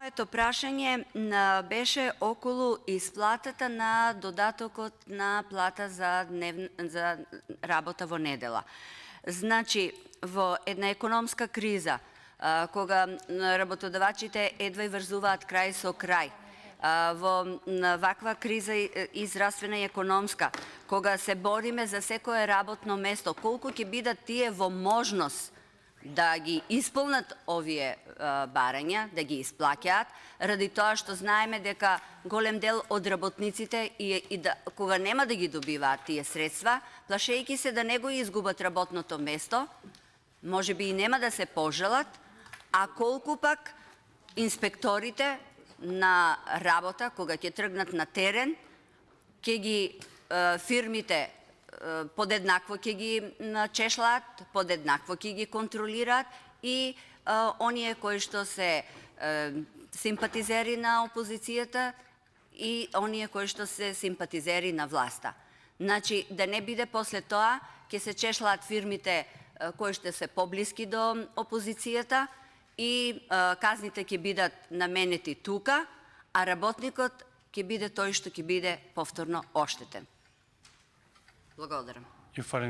Моето прашање беше околу исплатата на додатокот на плата за работа во недела. Значи, во една економска криза, кога работодавачите едва врзуваат крај со крај, во ваква криза и здравствена и економска, кога се бориме за секое работно место, колку ќе бидат тие во можност да ги исполнат овие барања, да ги исплаќаат, ради тоа што знаеме дека голем дел од работниците кога нема да ги добиваат тие средства, плашејќи се да не го изгубат работното место, може би и нема да се пожелат, а колку пак инспекторите на работа, кога ќе тргнат на терен, ќе ги фирмите подеднакво ќе ги чешлаат, подеднакво ќе ги контролираат и оние кои што се симпатизери на опозицијата и оние кои што се симпатизери на власта. Значи, да не биде после тоа, ќе се чешлаат фирмите кои што се поблиски до опозицијата и казните ќе бидат наменети тука, а работникот ќе биде тој што ќе биде повторно оштетен. Благодарам.